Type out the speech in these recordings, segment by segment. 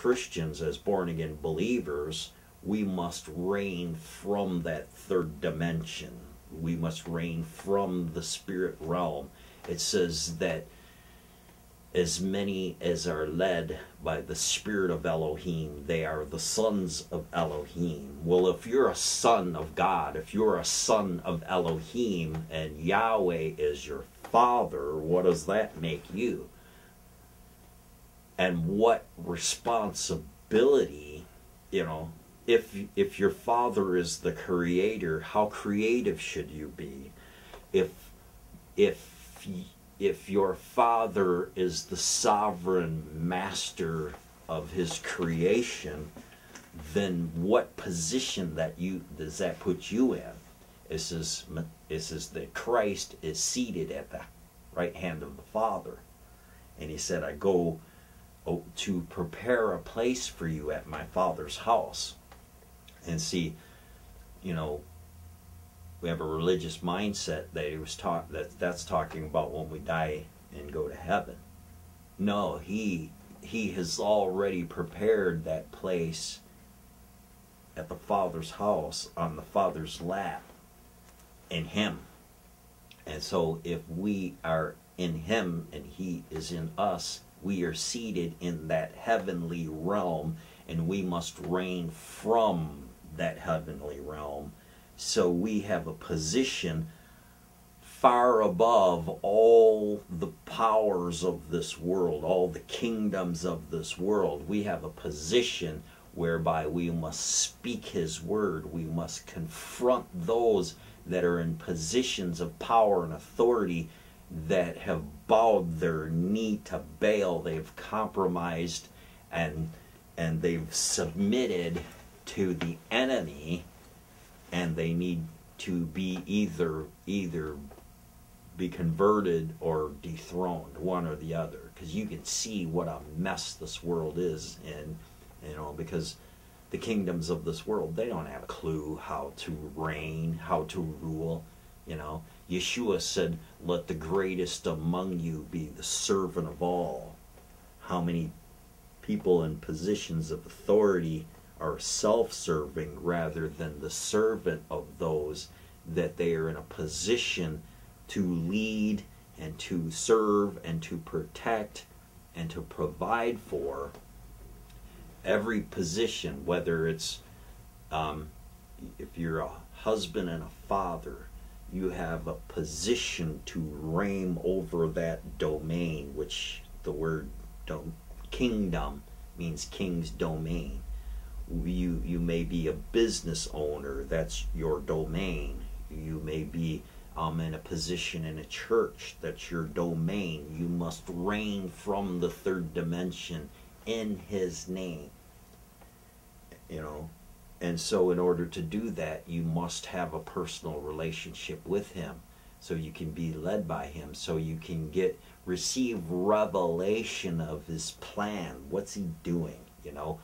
Christians, as born-again believers, we must reign from that third dimension. We must reign from the spirit realm. It says that as many as are led by the Spirit of Elohim, they are the sons of Elohim. Well, if you're a son of God, if you're a son of Elohim, and Yahweh is your father, what does that make you? And what responsibility, you know, if your father is the creator, how creative should you be? If your father is the sovereign master of his creation, then what position does that put you in? It says that Christ is seated at the right hand of the Father. And he said, I go to prepare a place for you at my Father's house. And see, you know, we have a religious mindset that he was that's talking about when we die and go to heaven. No, he has already prepared that place at the Father's house, on the Father's lap, in him. And so if we are in him and he is in us, we are seated in that heavenly realm, and we must reign from that heavenly realm. So we have a position far above all the powers of this world, all the kingdoms of this world. We have a position whereby we must speak his word. We must confront those that are in positions of power and authority that have bowed their knee to Baal. They've compromised and they've submitted to the enemy, and they need to be either be converted or dethroned, one or the other, because you can see what a mess this world is in, you know, because the kingdoms of this world, they don't have a clue how to reign, how to rule, you know. Yeshua said, let the greatest among you be the servant of all. How many people in positions of authority are self-serving rather than the servant of those that they are in a position to lead and to serve and to protect and to provide for? Every position, whether it's if you're a husband and a father, you have a position to reign over that domain, which the word kingdom means king's domain. You may be a business owner, that's your domain. You may be in a position in a church, that's your domain. You must reign from the third dimension in his name, you know. And so in order to do that, you must have a personal relationship with him, so you can be led by him, so you can receive revelation of his plan. What's he doing, you know?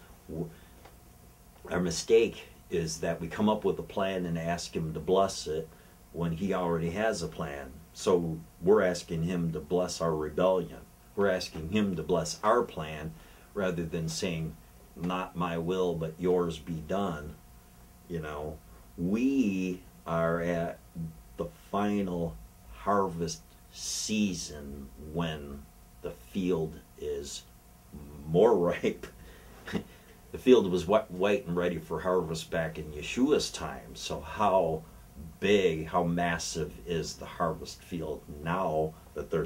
Our mistake is that we come up with a plan and ask him to bless it when he already has a plan. So we're asking him to bless our rebellion. We're asking him to bless our plan rather than saying, not my will, but yours be done. You know, we are at the final harvest season when the field is more ripe. The field was white and ready for harvest back in Yeshua's time. So how big, how massive is the harvest field now that there's